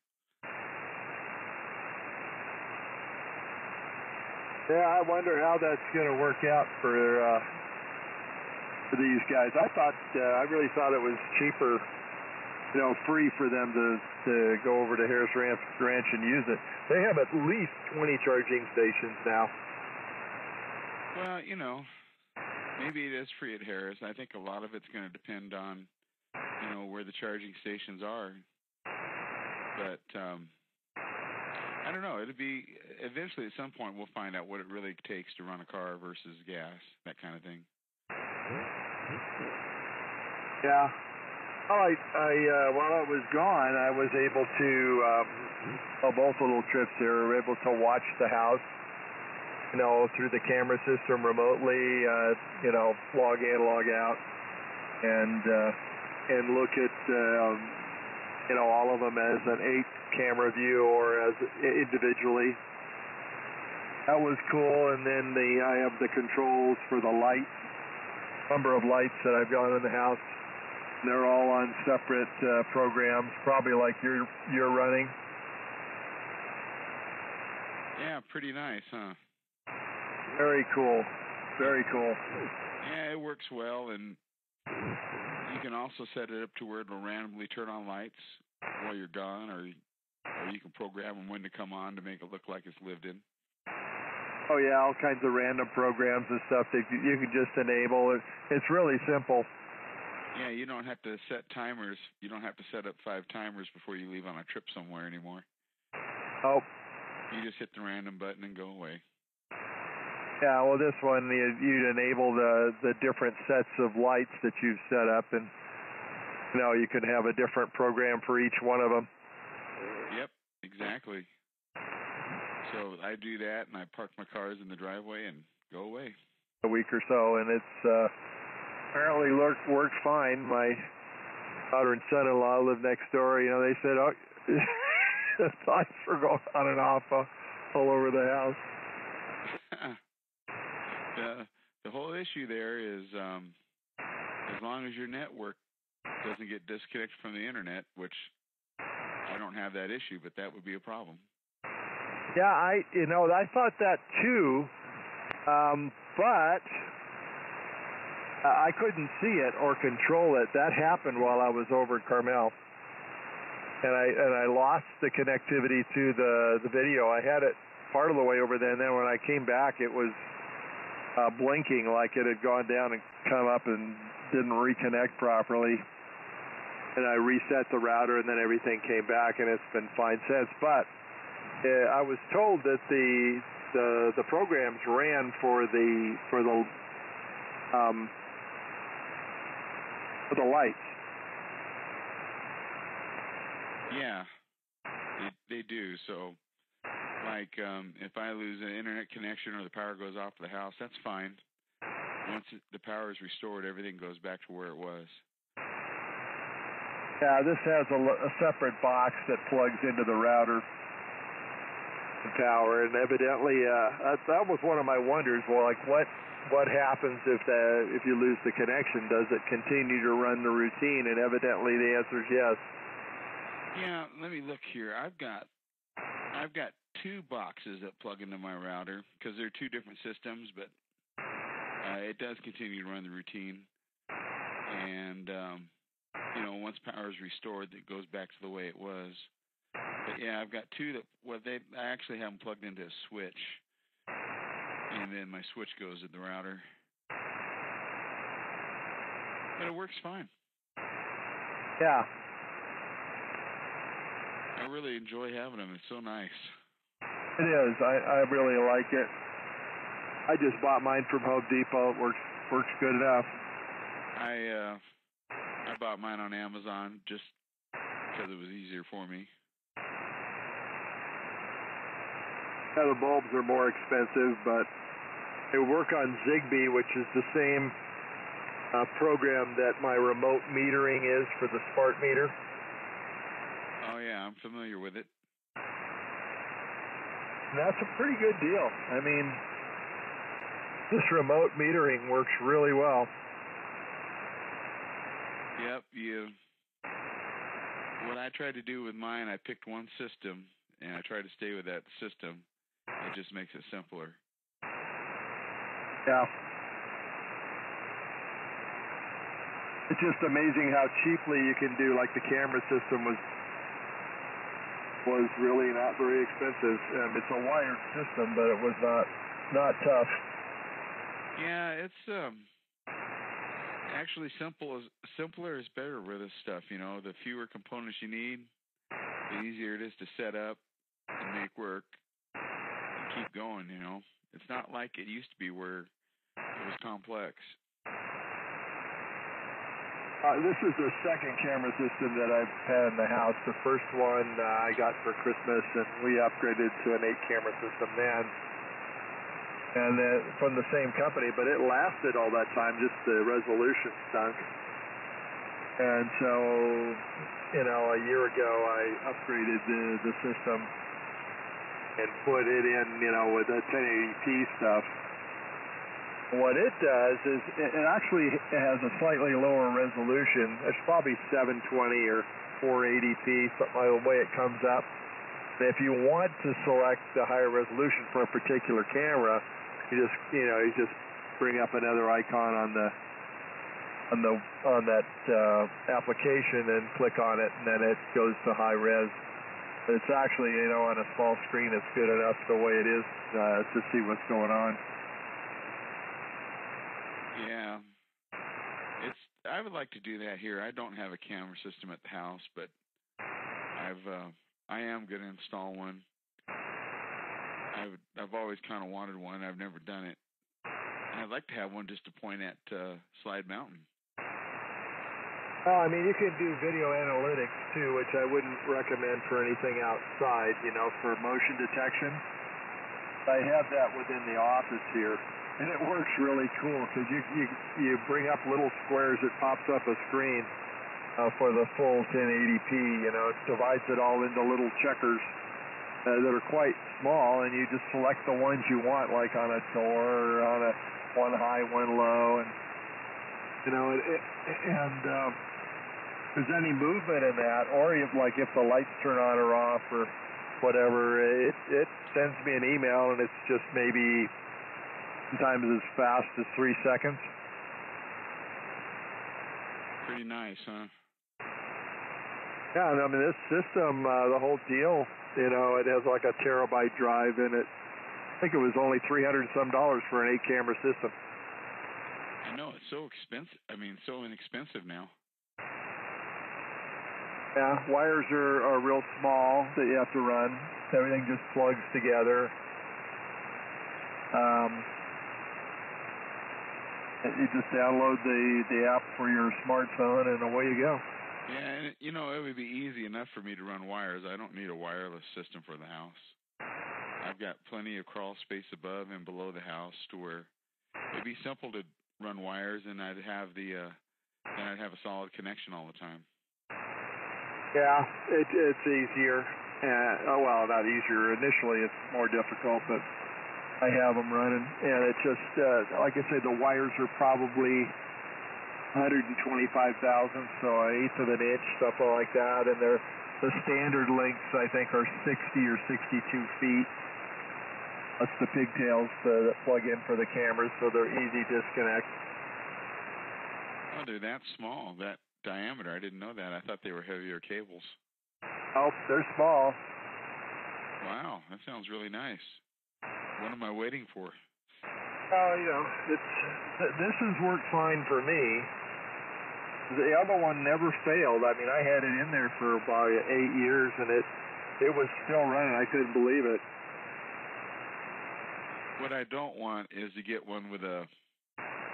Yeah, I wonder how that's going to work out for these guys. I really thought it was cheaper, free for them to go over to Harris Ranch and use it. They have at least 20 charging stations now. Well, maybe it is free at Harris. I think a lot of it's going to depend on, where the charging stations are. But I don't know. It'll be eventually at some point we'll find out what it really takes to run a car versus gas, that kind of thing. Yeah. Well, while I was gone, I was able to, both little trips there, we were able to watch the house, through the camera system remotely, log in, log out, and look at, all of them as an 8-camera view or as individually. That was cool. And then I have the controls for the lights, number of lights that I've got in the house. They're all on separate programs, probably like you're running. Yeah, pretty nice, huh? Very cool. Very cool. Yeah, it works well, and you can also set it up to where it'll randomly turn on lights while you're gone, or you can program them when to come on to make it look like it's lived in. Oh, yeah, all kinds of random programs and stuff that you can just enable. It's really simple. Yeah, you don't have to set timers. You don't have to set up 5 timers before you leave on a trip somewhere anymore. Oh. You just hit the random button and go away. Yeah, well, this one, you'd enable the different sets of lights that you've set up, and, you can have a different program for each one of them. Yep, exactly. So I do that, and I park my cars in the driveway and go away. A week or so, and it's apparently worked fine. My daughter and son-in-law live next door. They said, oh, the lights were going on and off all over the house. The whole issue there is as long as your network doesn't get disconnected from the internet, which I don't have that issue, but that would be a problem. Yeah, I thought that too, but I couldn't see it or control it. That happened while I was over at Carmel, and I lost the connectivity to the video. I had it part of the way over there, and then when I came back, it was blinking like it had gone down and come up and didn't reconnect properly. And I reset the router, and then everything came back, and it's been fine since. But I was told that the programs ran for the lights. Yeah, they do. So, like, if I lose an internet connection or the power goes off the house, that's fine. Once the power is restored, everything goes back to where it was. Yeah, this has a separate box that plugs into the router power, and evidently that was one of my wonders. Well, like what happens if you lose the connection? Does it continue to run the routine? And evidently the answer is yes. Yeah, let me look here. I've got 2 boxes that plug into my router because they're 2 different systems, but it does continue to run the routine. And once power is restored, it goes back to the way it was. But yeah, I've got 2 that, I actually have them plugged into a switch, and then my switch goes to the router. But it works fine. Yeah. I really enjoy having them. It's so nice. It is. I really like it. I just bought mine from Home Depot. It works good enough. I bought mine on Amazon just because it was easier for me. Yeah, the bulbs are more expensive, but they work on Zigbee, which is the same program that my remote metering is for the smart meter. Oh, yeah, I'm familiar with it. And that's a pretty good deal. I mean, this remote metering works really well. Yep, what I tried to do with mine, I picked one system, and I try to stay with that system. It just makes it simpler. Yeah. It's just amazing how cheaply you can do, like the camera system was really not very expensive. It's a wired system, but it was not tough. Yeah, it's actually simpler is better with this stuff. You know, the fewer components you need, the easier it is to set up and make work and keep going. You know, it's not like it used to be where it was complex. This is the second camera system that I've had in the house. The first one I got for Christmas, and we upgraded to an 8-camera system then. And from the same company, but it lasted all that time, just the resolution stunk. And so, a year ago I upgraded the system and put it in, with the 1080p stuff. What it does is it actually has a slightly lower resolution. It's probably 720 or 480p, something like the way it comes up. And if you want to select the higher resolution for a particular camera, you just bring up another icon on that application and click on it, and then it goes to high res. But it's actually, on a small screen, it's good enough the way it is to see what's going on. Yeah, I would like to do that here. I don't have a camera system at the house, but I am going to install one. I've always kind of wanted one. I've never done it. And I'd like to have one just to point at Slide Mountain. Well, I mean, you can do video analytics too, which I wouldn't recommend for anything outside, for motion detection. I have that within the office here. And it works really cool because you bring up little squares, it pops up a screen for the full 1080p. It divides it all into little checkers that are quite small, and you just select the ones you want, like on a door, or on a one high, one low, and if there's any movement in that, or if the lights turn on or off or whatever, it sends me an email, and it's just maybe sometimes as fast as 3 seconds. Pretty nice, huh? Yeah, and I mean, this system, the whole deal, it has like a terabyte drive in it. I think it was only $300 some for an 8-camera system. I know, it's so expensive. I mean, so inexpensive now. Yeah, wires are real small that you have to run. Everything just plugs together. You just download the app for your smartphone, and away you go. Yeah, and it would be easy enough for me to run wires. I don't need a wireless system for the house. I've got plenty of crawl space above and below the house to where it'd be simple to run wires, and I'd have a solid connection all the time. Yeah, it's easier. Well, not easier. Initially, it's more difficult, but I have them running, and it's just, like I say, the wires are probably 125 thousandths, so an eighth of an inch, something like that, and the standard lengths, I think, are 60 or 62 feet. That's the pigtails that plug in for the cameras, so they're easy disconnect. Oh, they're that small, that diameter. I didn't know that. I thought they were heavier cables. Oh, they're small. Wow, that sounds really nice. What am I waiting for? This has worked fine for me. The other one never failed. I mean, I had it in there for about 8 years, and it was still running. I couldn't believe it. What I don't want is to get one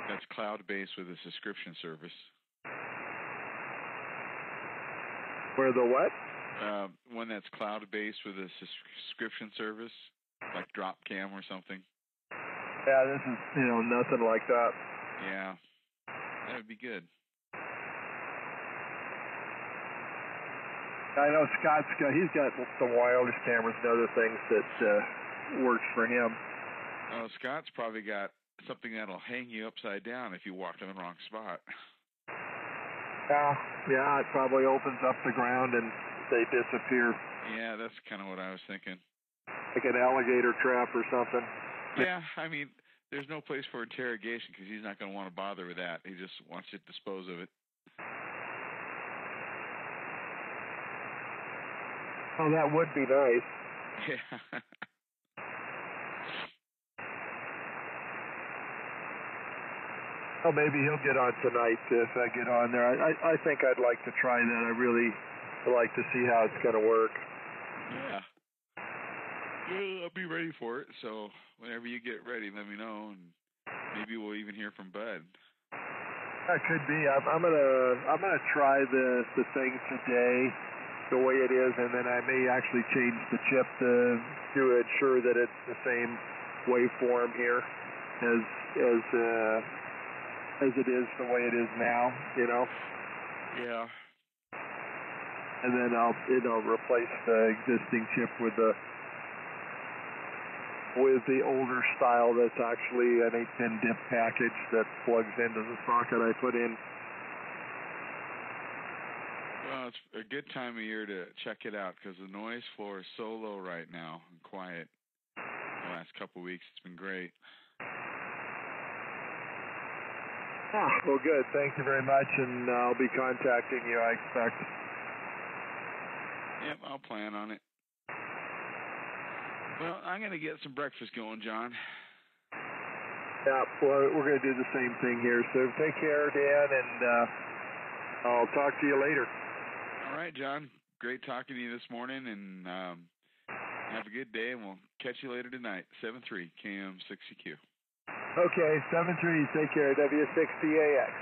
that's cloud-based with a subscription service. Where the what? One that's cloud-based with a subscription service, like Dropcam or something. Yeah, this is, nothing like that. Yeah. That would be good. I know he's got some wireless cameras and other things that works for him. Oh, Scott's probably got something that'll hang you upside down if you walk in the wrong spot. Yeah, it probably opens up the ground and they disappear. Yeah, that's kind of what I was thinking. Like an alligator trap or something. Yeah, I mean, there's no place for interrogation because he's not going to want to bother with that. He just wants you to dispose of it. Oh, that would be nice. Yeah. Oh, maybe he'll get on tonight if I get on there. I think I'd like to try that. I really would like to see how it's going to work. Yeah. Well, I'll be ready for it. So whenever you get ready, let me know, and maybe we'll even hear from Bud. That could be. I'm gonna try the thing today, the way it is, and then I may actually change the chip to ensure that it's the same waveform here as it is the way it is now, you know. Yeah. And then it'll replace the existing chip with the older style that's actually an 8-pin dip package that plugs into the socket I put in. Well, it's a good time of year to check it out because the noise floor is so low right now and quiet. The last couple of weeks, it's been great. Well, good. Thank you very much, and I'll be contacting you, I expect. Yep, I'll plan on it. Well, I'm going to get some breakfast going, John. Yeah, well, we're going to do the same thing here. So take care, Dan, and I'll talk to you later. All right, John. Great talking to you this morning, and have a good day, and we'll catch you later tonight. 7-3 KM60Q. Okay, 7-3. Take care, WSJT-X.